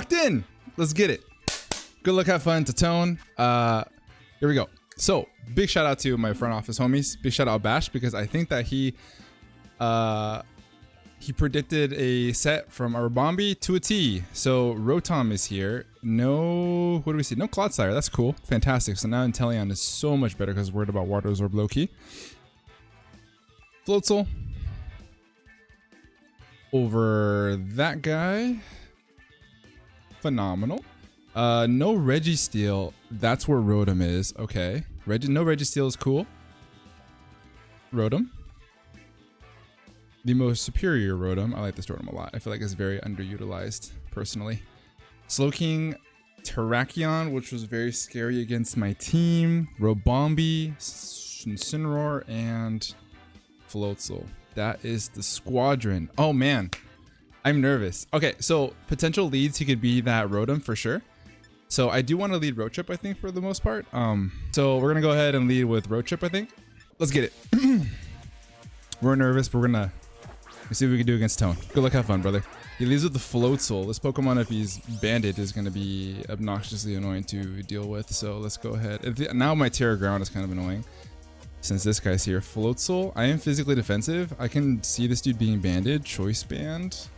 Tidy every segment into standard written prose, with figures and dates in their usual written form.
locked in. Let's get it. Good luck, have fun to Tone. Here we go. So big shout out to my front office homies. Big shout out Bash, because I think that he predicted a set from a Rabombi to a T. So Rotom is here. No, what do we see? No Clodsire. That's cool. Fantastic. So now Inteleon is so much better because we're worried about Water Absorb low-key. Floatzel. Over that guy. Phenomenal. No Registeel. That's where Rotom is. Okay. No Registeel is cool. Rotom. The most superior Rotom. I like this Rotom a lot. I feel like it's very underutilized, personally. Slowking, Terrakion, which was very scary against my team. Rabombi, Incineroar, and Floatzel. That is the squadron. Oh man, I'm nervous. Okay, so potential leads, he could be that Rotom for sure. So I do want to lead Road Trip, I think, for the most part. So we're gonna go ahead and lead with Road Trip, I think. Let's get it. We're nervous. We're gonna see what we can do against Tone. Good luck, have fun, brother. He leads with the Floatzel. This Pokemon, if he's banded, is gonna be obnoxiously annoying to deal with. So let's go ahead. Now my Terra Ground is kind of annoying since this guy's here. Floatzel. I am physically defensive. I can see this dude being banded. Choice band.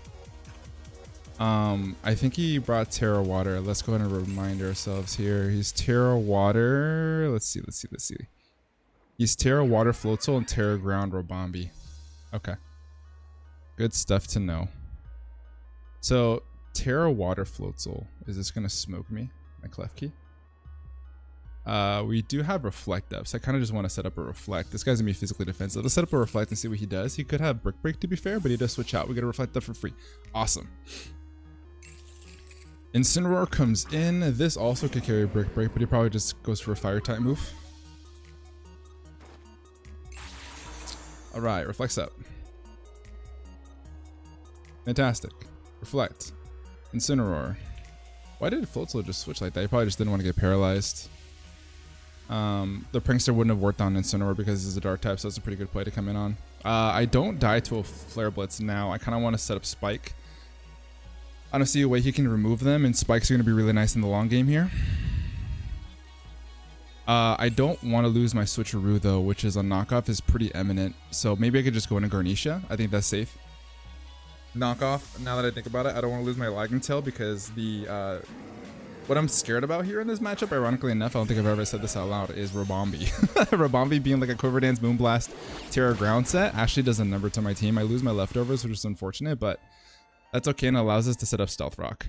I think he brought Terra Water. Let's go ahead and remind ourselves here. He's Terra Water. Let's see. He's Terra Water Floatzel and Terra Ground Rabombi. Okay. Good stuff to know. So Terra Water Floatzel. Is this gonna smoke me? My clef key? We do have Reflect up, so I kind of just want to set up a Reflect. This guy's gonna be physically defensive. Let's set up a Reflect and see what he does. He could have Brick Break, to be fair, but he does switch out. We get a Reflect up for free. Awesome. Incineroar comes in. This also could carry Brick Break, but he probably just goes for a Fire type move. All right, Reflects up. Fantastic. Reflect. Incineroar. Why did Floatzel just switch like that? He probably just didn't want to get paralyzed. The Prankster wouldn't have worked on Incineroar because it's a Dark type, so that's a pretty good play to come in on. I don't die to a Flare Blitz now. I kind of want to set up Spike. I don't see a way he can remove them, and Spikes are going to be really nice in the long game here. I don't want to lose my Switcheroo though, which is a knockoff is pretty eminent. So maybe I could just go into Garnisha. I think that's safe. Knockoff, now that I think about it, I don't want to lose my Lagging Tail because the what I'm scared about here in this matchup, ironically enough, I don't think I've ever said this out loud, is Rabombi. Rabombi being like a Quiver Dance, Moonblast, Terra Ground set actually does a number to my team. I lose my leftovers, which is unfortunate, but that's okay, and allows us to set up Stealth Rock.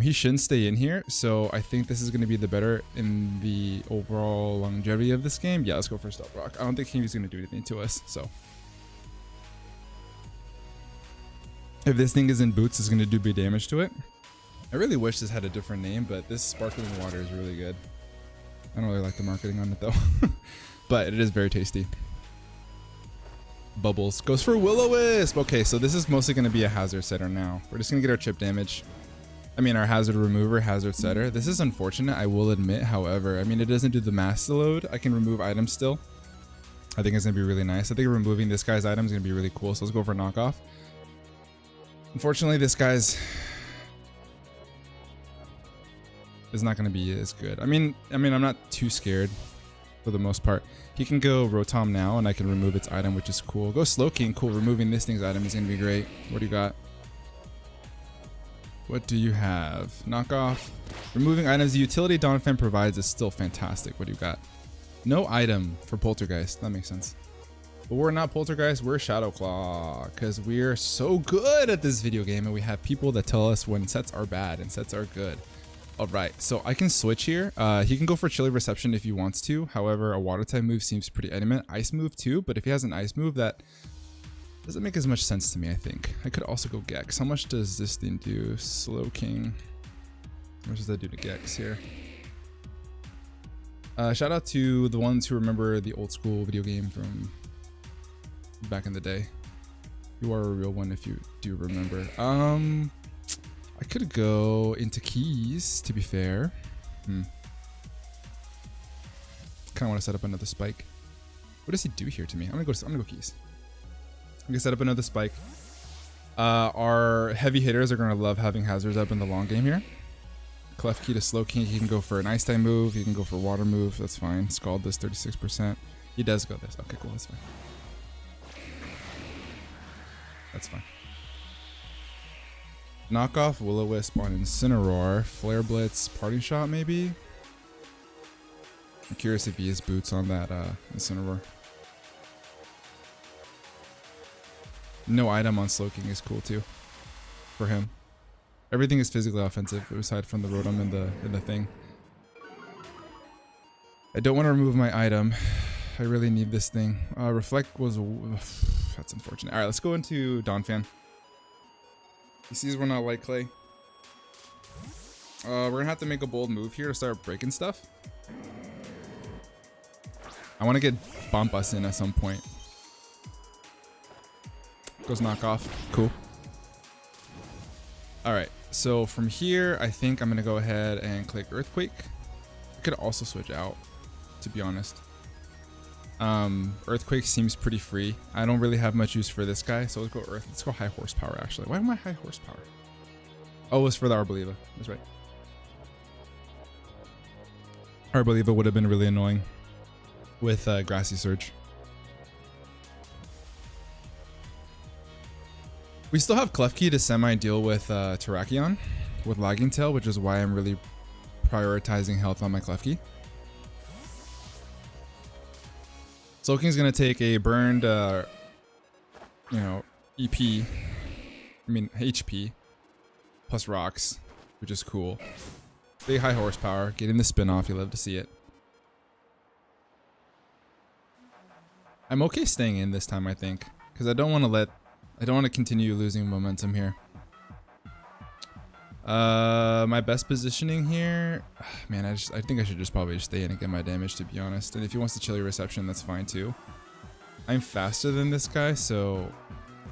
He shouldn't stay in here, so I think this is going to be the better in the overall longevity of this game. Yeah, let's go for Stealth Rock. I don't think he's going to do anything to us, so. If this thing is in boots, it's going to do big damage to it. I really wish this had a different name, but this sparkling water is really good. I don't really like the marketing on it though, but it is very tasty. Bubbles goes for Will-O-Wisp. Okay, so this is mostly going to be a hazard setter now. We're just going to get our chip damage. I mean, our hazard remover, hazard setter. This is unfortunate, I will admit. However, I mean, it doesn't do the mass load. I can remove items still. I think it's going to be really nice. I think removing this guy's item is going to be really cool. So let's go for a knockoff. Unfortunately, this guy's is not going to be as good. I mean, I'm not too scared for the most part. He can go Rotom now, and I can remove its item, which is cool. Go Slowking, cool. Removing this thing's item is going to be great. What do you got? What do you have? Knockoff. Removing items the utility Donphan provides is still fantastic. What do you got? No item for Poltergeist. That makes sense. But we're not Poltergeist, we're Shadow Claw, because we're so good at this video game, and we have people that tell us when sets are bad and sets are good. All right, so I can switch here. He can go for Chilly Reception if he wants to. However, a water type move seems pretty eminent. Ice move too, but if he has an ice move, that doesn't make as much sense to me, I think. I could also go Gex. How much does this thing do? Slowking. How much does that do to Gex here? Shout out to the ones who remember the old school video game from back in the day. You are a real one if you do remember. I could go into Keys, to be fair. Kind of want to set up another Spike. What does he do here to me? I'm gonna go Keys. I'm gonna set up another Spike. Our heavy hitters are gonna love having hazards up in the long game here. Clef Key to Slowking. He can go for an Ice type move. He can go for Water move. That's fine. Scald this 36%. He does go this. Okay, cool. That's fine. That's fine. Knock off Will-O-Wisp on Incineroar. Flare Blitz, Parting Shot maybe? I'm curious if he has boots on that Incineroar. No item on Slowking is cool too for him. Everything is physically offensive aside from the Rotom and the thing. I don't want to remove my item. I really need this thing. Reflect was... That's unfortunate. Alright, let's go into Donphan. He sees we're not Light Clay. We're gonna have to make a bold move here to start breaking stuff. I want to get Bombus in at some point. Goes Knock Off. Cool. Alright, so from here, I think I'm gonna go ahead and click Earthquake. I could also switch out, to be honest. Earthquake seems pretty free. I don't really have much use for this guy, so let's go Earth. Let's go High Horsepower, actually. Why am I High Horsepower? Oh, it was for the Arboliva. That's right. Arboliva would have been really annoying with Grassy Surge. We still have Klefki to semi-deal with Terrakion with Lagging Tail, which is why I'm really prioritizing health on my Klefki. Slowking's gonna take a burned, HP, plus rocks, which is cool. Big high horsepower, getting the spin off, you love to see it. I'm okay staying in this time, I think, because I don't want to continue losing momentum here. My best positioning here, man, I think I should just probably stay in and get my damage, to be honest. And if he wants to chilly reception, that's fine too. I'm faster than this guy, so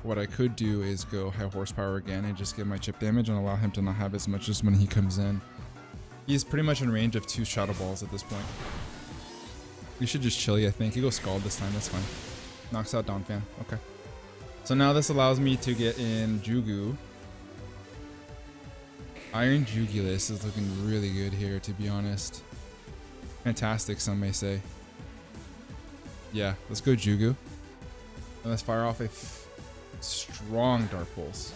what I could do is go high horsepower again and just get my chip damage and allow him to not have as much as when he comes in. He's pretty much in range of 2 Shadow Balls at this point. We should just chilly, I think. He goes Scald this time, that's fine. Knocks out Donphan, okay. So now this allows me to get in Jugu. Iron Jugulus is looking really good here, to be honest. Fantastic, some may say. Yeah, let's go Jugu. And let's fire off a strong Dark Pulse.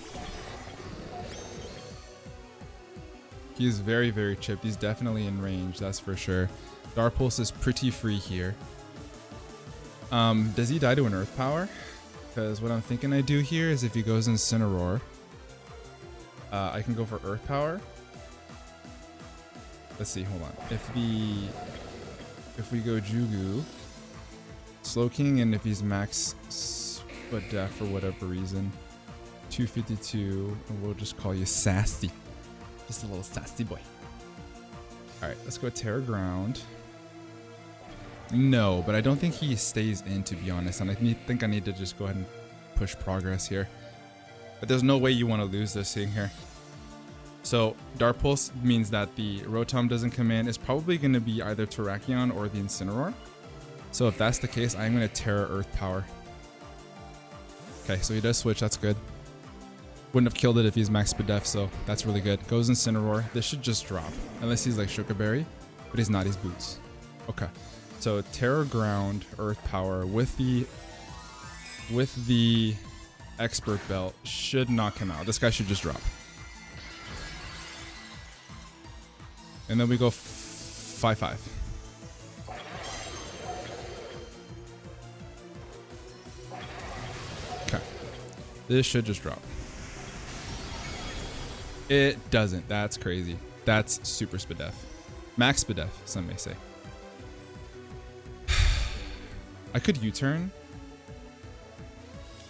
He's very, very chipped. He's definitely in range, that's for sure. Dark Pulse is pretty free here. Does he die to an Earth Power? Because what I'm thinking I do here is if he goes Incineroar, I can go for Earth Power. Let's see, hold on. If we go Jugu, Slowking, and if he's max Spadef for whatever reason, 252, and we'll just call you Sassy. Just a little sassy boy. Alright, let's go Terra Ground. No, but I don't think he stays in, to be honest, and I think I need to just go ahead and push progress here. But there's no way you want to lose this thing here. So Dark Pulse means that the Rotom doesn't come in. It's probably going to be either Terrakion or the Incineroar. So if that's the case, I'm going to Terra Earth Power. Okay, so he does switch. That's good. Wouldn't have killed it if he's max Spadef, so that's really good. Goes Incineroar. This should just drop. Unless he's like Sugarberry. But he's not. He's Boots. Okay. So Terra Ground, Earth Power with the Expert Belt should knock him out. This guy should just drop. And then we go 5-5. Okay. This should just drop. It doesn't. That's crazy. That's super Spadef. Max Spadef, some may say. I could U-turn.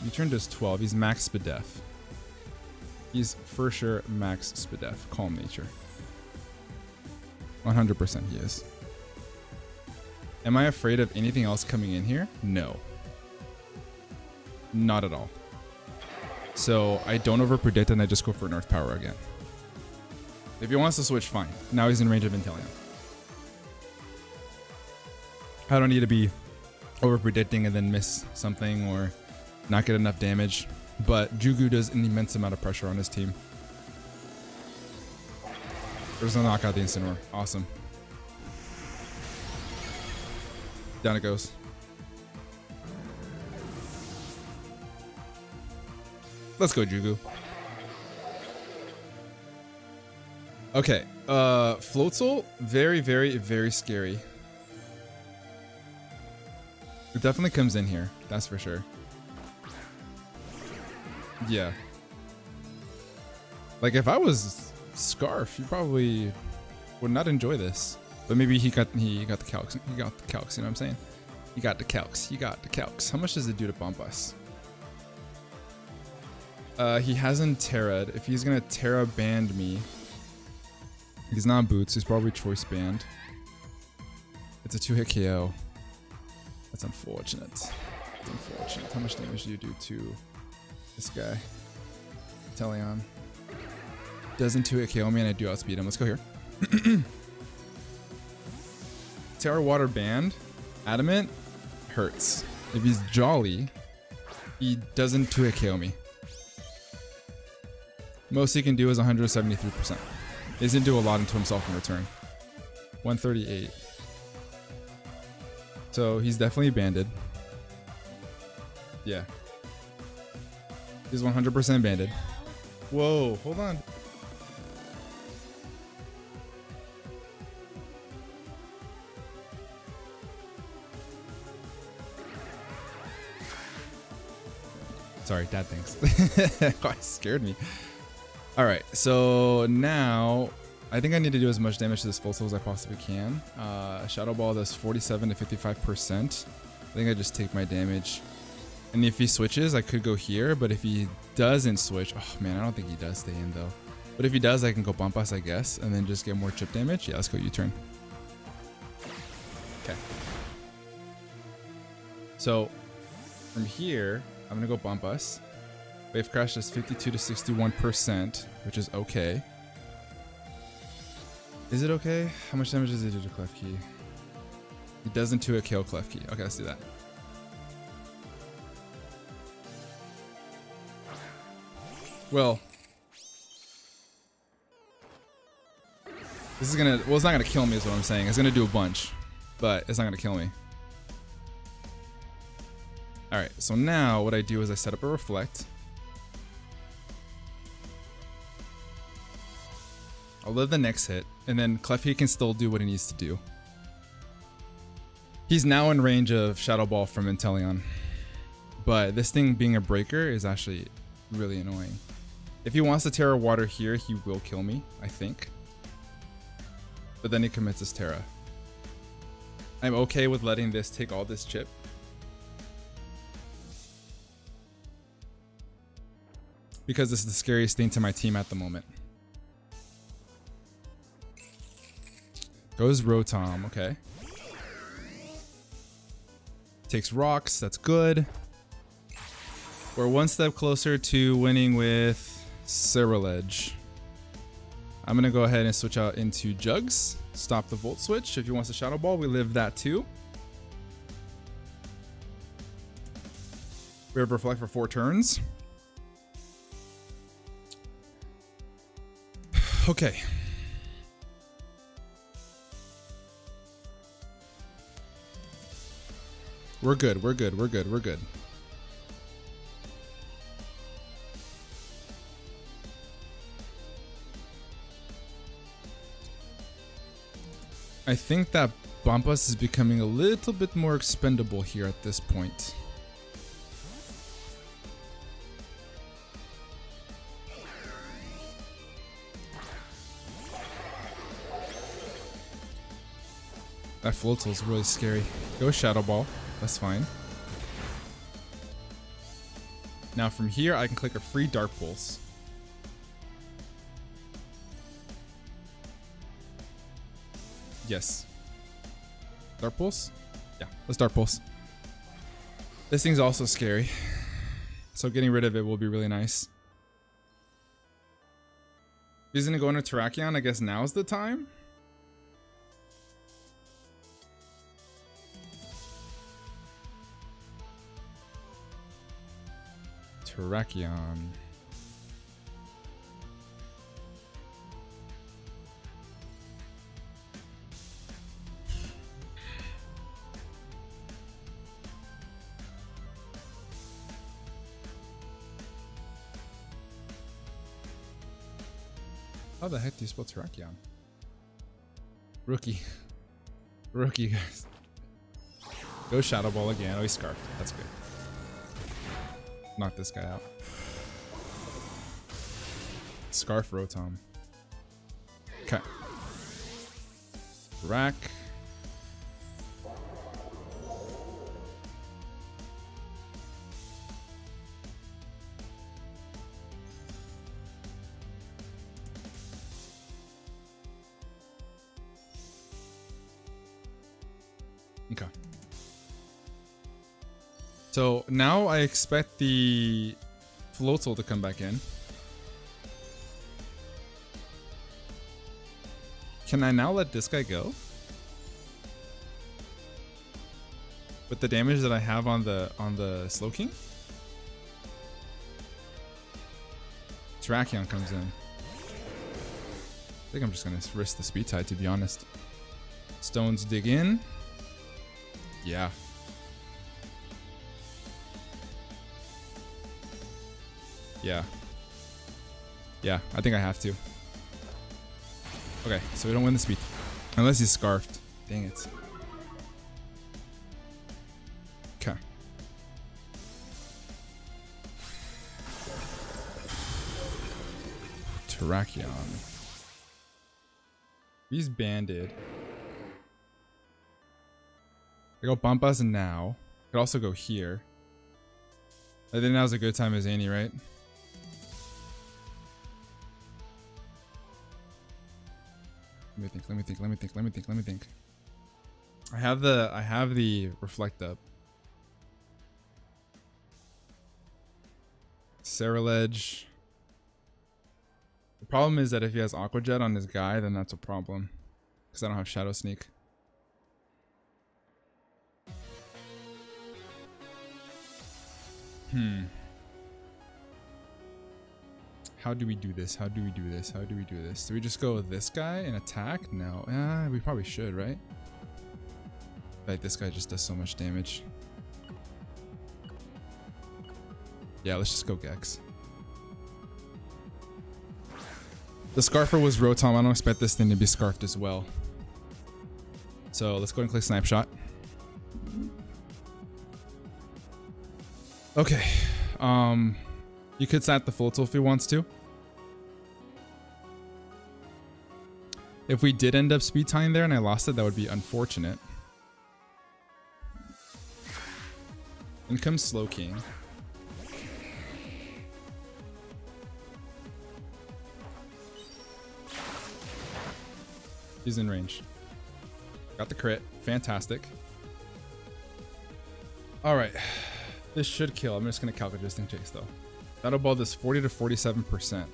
U-turn does 12. He's max Spadef. He's for sure max Spadef. Calm Nature. 100% he is. Am I afraid of anything else coming in here? No. Not at all. So I don't overpredict and I just go for an Earth Power again. If he wants to switch, fine. Now he's in range of Inteleon. I don't need to be overpredicting and then miss something or not get enough damage. But Jugu does an immense amount of pressure on his team. There's no knockout the Incineroar. Awesome. Down it goes. Let's go, Jugu. Okay. Floatzel, very, very, very scary. It definitely comes in here. That's for sure. Yeah. Like if I was Scarf, you probably would not enjoy this. But maybe he got the calcs. He got the calcs, you know what I'm saying? He got the calcs. He got the calcs. How much does it do to bump us? He hasn't Terra'd. If he's gonna Terra band me, he's not Boots. He's probably Choice Band. It's a 2-hit KO. That's unfortunate. That's unfortunate. How much damage do you do to this guy? inteleon. Doesn't 2-hit KO me and I do outspeed him. Let's go here. Terra Water Band. Adamant hurts. If he's Jolly, he doesn't 2-hit KO me. Most he can do is 173%. He doesn't do a lot into himself in return. 138. So he's definitely banded. Yeah. He's 100% banded. Whoa, hold on. Sorry, dad thinks. Oh, it scared me. Alright, so now I think I need to do as much damage to this full soul as I possibly can. Shadow Ball does 47 to 55%. I think I just take my damage. And if he switches, I could go here, but if he doesn't switch, oh man, I don't think he does stay in though. But if he does, I can go bump us, I guess, and then just get more chip damage. Yeah, let's go U-turn. Okay. So from here, I'm gonna go bump us. Wave Crash does 52 to 61%, which is okay. Is it okay? How much damage does it do to Klefki? It doesn't 2-hit KO Klefki. Okay, let's do that. Well, this is gonna, well, it's not gonna kill me is what I'm saying. It's gonna do a bunch, but it's not gonna kill me. Alright, so now what I do is I set up a Reflect. I'll live the next hit, and then Klefki can still do what he needs to do. He's now in range of Shadow Ball from Inteleon, but this thing being a breaker is actually really annoying. If he wants to Terra Water here, he will kill me, I think. But then he commits his Terra. I'm okay with letting this take all this chip. Because this is the scariest thing to my team at the moment. Goes Rotom, okay. Takes rocks, that's good. We're one step closer to winning with Ceruledge. I'm gonna go ahead and switch out into Jugs. Stop the Volt Switch. If he wants a Shadow Ball, we live that too. We have Reflect for 4 turns. Okay. We're good, we're good, we're good, we're good. I think that Bumpus is becoming a little bit more expendable here at this point. That Floatzel is really scary. Go Shadow Ball. That's fine. Now from here, I can click a free Dark Pulse. Yes. Dark Pulse? Yeah, let's Dark Pulse. This thing's also scary. So getting rid of it will be really nice. If he's gonna go into Terrakion, I guess now's the time. Terrakion. How the heck do you spell Terrakion? Rookie. Rookie, guys. Go Shadow Ball again. Oh, he's Scarfed. That's good. Knock this guy out. Scarf Rotom. Okay. Rack. Okay. So now I expect the Floatzel to come back in. Can I now let this guy go? With the damage that I have on the Slowking? Terrakion comes in. I think I'm just gonna risk the Speed Tide, to be honest. Stones dig in. Yeah. Yeah. Yeah, I think I have to. Okay, so we don't win the speed. Unless he's Scarfed. Dang it. Okay. Terrakion. He's banded. I go bump us now. Could also go here. I think now's a good time as Annie, right? Let me think. I have the Reflect Up. Ceruledge. The problem is that if he has Aqua Jet on his guy, then that's a problem. Because I don't have Shadow Sneak. How do we do this? Do we just go with this guy and attack? No. We probably should, right? Like, this guy just does so much damage. Yeah, let's just go Gex. The Scarfer was Rotom. I don't expect this thing to be Scarfed as well. So let's go ahead and click Snipe Shot. Okay. You could sat the Floatzel if he wants to. If we did end up speed tying there and I lost it, that would be unfortunate. In comes Slowking. He's in range. Got the crit. Fantastic. Alright. This should kill. I'm just going to calculate just in case though. Shadow Ball does 40 to 47%.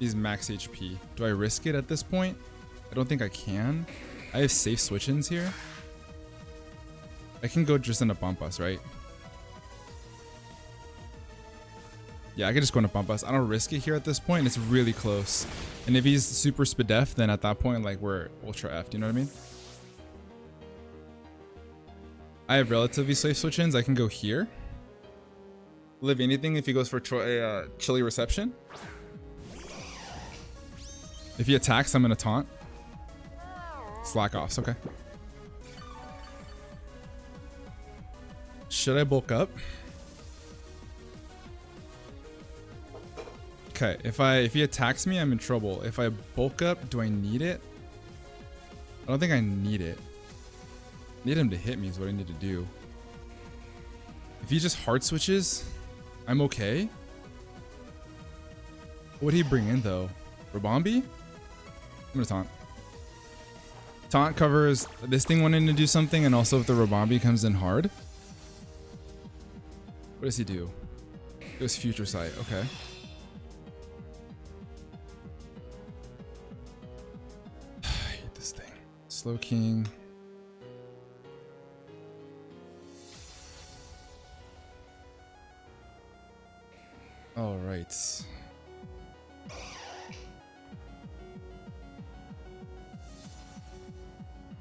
He's max HP. Do I risk it at this point? I don't think I can. I have safe switch-ins here. I can go just in a bump us, right? Yeah, I could just go in a bump us. I don't risk it here at this point. It's really close. And if he's super Spadef, then at that point, like, we're ultra F. Do you know what I mean? I have relatively safe switch-ins. I can go here. Live anything if he goes for Chilly Reception. If he attacks, I'm gonna taunt. Slack offs, okay. Should I bulk up? Okay, if he attacks me, I'm in trouble. If I bulk up, do I need it? I don't think I need it. Need him to hit me is what I need to do. If he just hard switches, I'm okay. What would he bring in though? Rabombi? I'm gonna taunt. Taunt covers this thing wanting to do something, and also if the Rabombi comes in hard. What does he do? It goes Future Sight, okay. I hate this thing. Slowking. All right.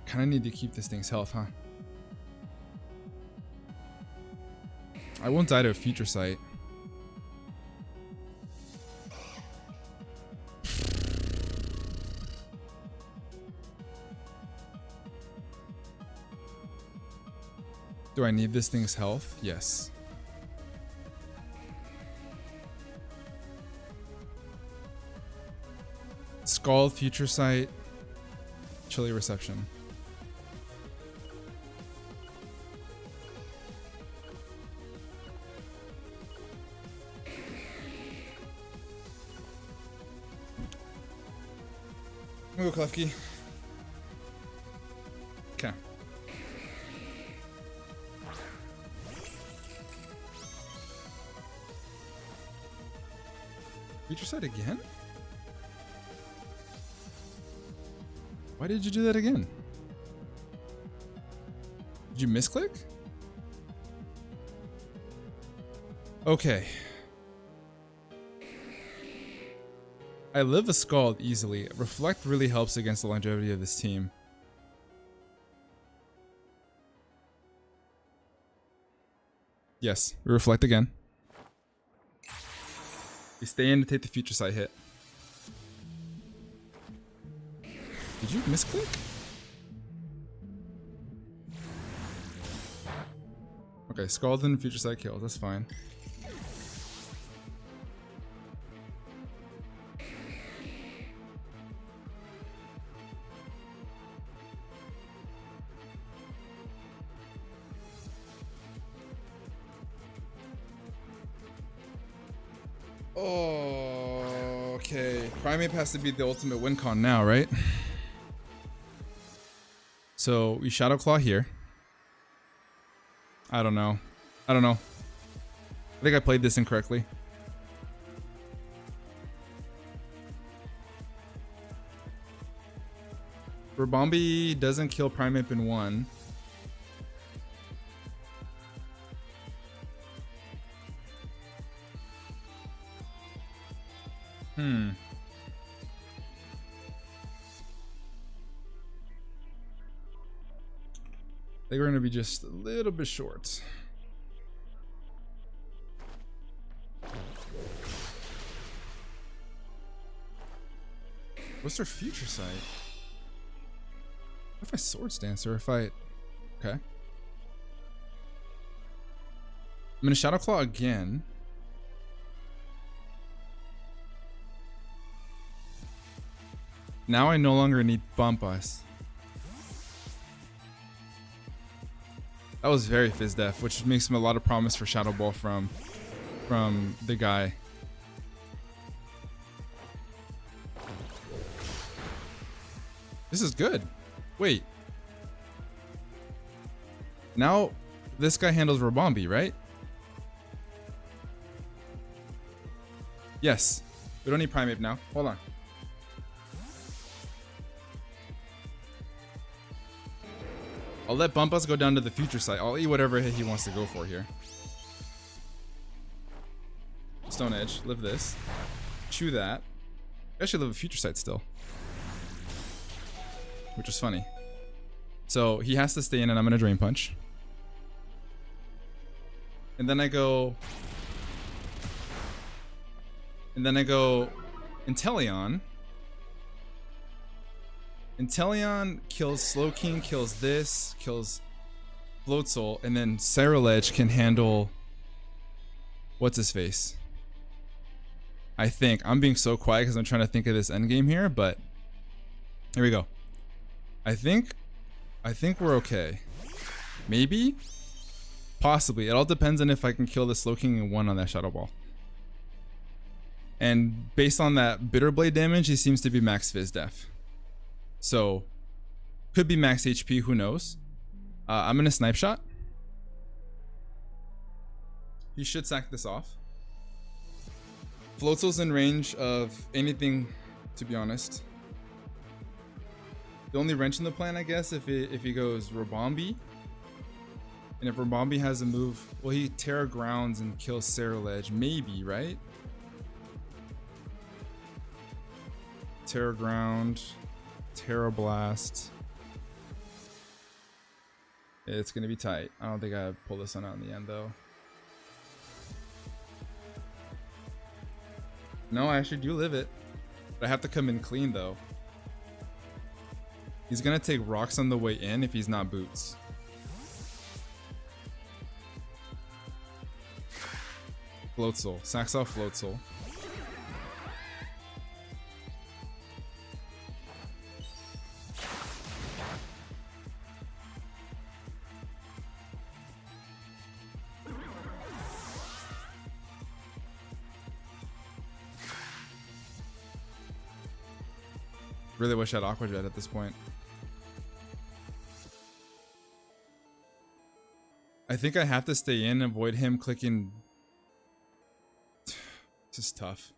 Kind of need to keep this thing's health, huh? I won't die to a Future Sight. Do I need this thing's health? Yes. Scald, Future Sight, Chilly Reception. I'm gonna go Klefki. Okay. Future Sight again? Why did you do that again? Did you misclick? Okay. I live a Scald easily. Reflect really helps against the longevity of this team. Yes, we reflect again. We stay in to take the Future Sight hit. Did you misclick? Okay, Scald and Future Sight kills. That's fine. Oh, okay. Primate has to be the ultimate win con now, right? So we Shadow Claw here. I don't know. I think I played this incorrectly. Rabombi doesn't kill Primate in one. I think we're gonna be just a little bit short. What's their Future Sight? What if I Swords Dance or if I... Okay. I'm gonna Shadow Claw again. Now I no longer need Bump Us. That was very Fizz Def, which makes him a lot of promise for Shadow Ball from the guy. This is good. Wait. Now this guy handles Rabombi, right? Yes. We don't need Primate now. Hold on. I'll let Bumpus go down to the Future Sight. I'll eat whatever hit he wants to go for here. Stone Edge. Live this. Chew that. I should live a Future Sight still. Which is funny. So he has to stay in and I'm going to Drain Punch. And then I go... Inteleon. Inteleon kills Slowking, kills this, kills Float Soul, and then Ceruledge can handle... What's his face? I think. I'm being so quiet because I'm trying to think of this endgame here, but... Here we go. I think we're okay. Maybe? Possibly. It all depends on if I can kill the Slowking in one on that Shadow Ball. And based on that Bitter Blade damage, he seems to be max Fizz Def. So, could be max HP, who knows? I'm gonna Snipe Shot. He should sack this off. Floatzel's in range of anything, to be honest. The only wrench in the plan, I guess, if he goes Rabombi. And if Rabombi has a move, well, he Terra Grounds and kills Ceruledge, maybe, right? Terra Ground, Terra Blast. It's gonna be tight. I don't think I pull this one out in the end, though. No, I actually do live it. But I have to come in clean, though. He's gonna take rocks on the way in if he's not boots. Float Soul. Sax off Float Soul. Really wish I had Aqua Jet at this point. I think I have to stay in and avoid him clicking. This is tough.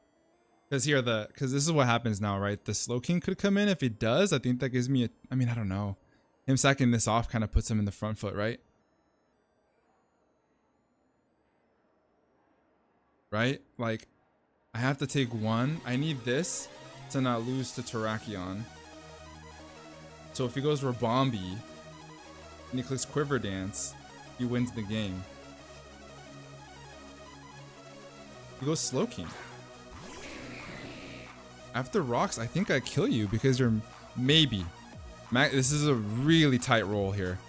Because this is what happens now, right? The Slow King could come in. If he does, I think that gives me I mean, I don't know. Him sacking this off kind of puts him in the front foot, right? Right? Like, I have to take one. I need this to not lose to Terrakion. So if he goes Rabombi and he clicks Quiver Dance, he wins the game. He goes Slow King. After rocks, I think I kill you because you're maybe. This is a really tight roll here.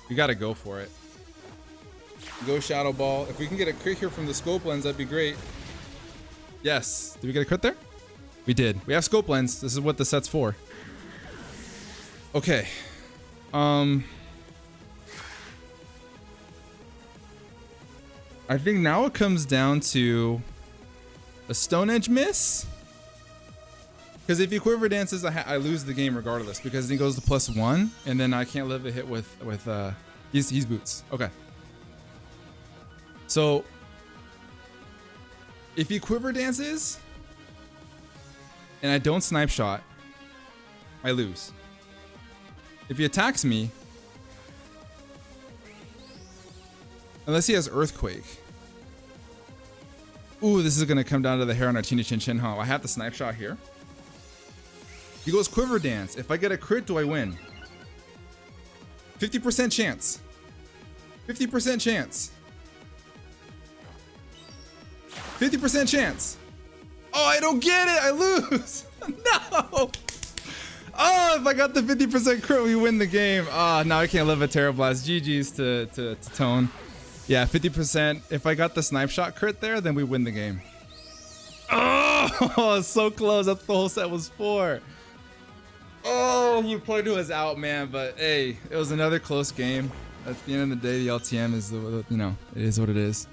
You gotta go for it. Go Shadow Ball. If we can get a crit here from the Scope Lens, that'd be great. Yes. Did we get a crit there? We did. We have Scope Lens. This is what the set's for. Okay. I think now it comes down to a Stone Edge miss. Because if he Quiver Dances, I lose the game regardless. Because he goes to +1, and then I can't live a hit with he's boots. Okay. So if he Quiver Dances and I don't Snipe Shot, I lose. If he attacks me, unless he has Earthquake. Ooh, this is going to come down to the hair on our Tina Chin Chin, huh? I have the Snipe Shot here. He goes Quiver Dance. If I get a crit, do I win? 50% chance. 50% chance. 50% chance. Oh, I don't get it. I lose. No. Oh, if I got the 50% crit, we win the game. Oh, now I can't live a Terra Blast. GG's to Tone. Yeah, 50%. If I got the Snipe Shot crit there, then we win the game. Oh, so close. That's what the whole set was for. Oh, you Poidu is out, man. But hey, it was another close game. At the end of the day, the LTM is it is what it is.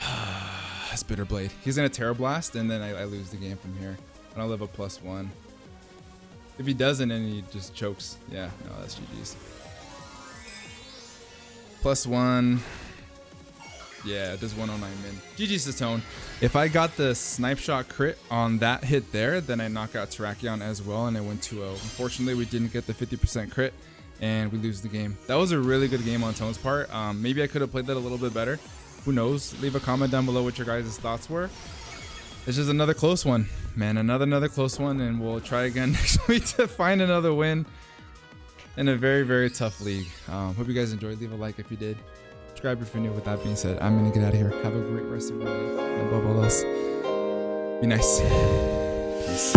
That's Bitter Blade. He's gonna Terra Blast, and then I lose the game from here. I don't live a +1. If he doesn't, then he just chokes. Yeah, no, that's GG's. +1. Yeah, it does 109 min. GG's to Tone. If I got the Snipe Shot crit on that hit there, then I knock out Terrakion as well, and I win 2-0. Unfortunately, we didn't get the 50% crit, and we lose the game. That was a really good game on Tone's part. Maybe I could have played that a little bit better. Who knows? Leave a comment down below what your guys' thoughts were. It's just another close one, man. Another close one, and we'll try again next week to find another win in a very, very tough league. Hope you guys enjoyed. Leave a like if you did. Subscribe if you're new. With that being said, I'm gonna get out of here. Have a great rest of your day. And above all else, be nice. Peace.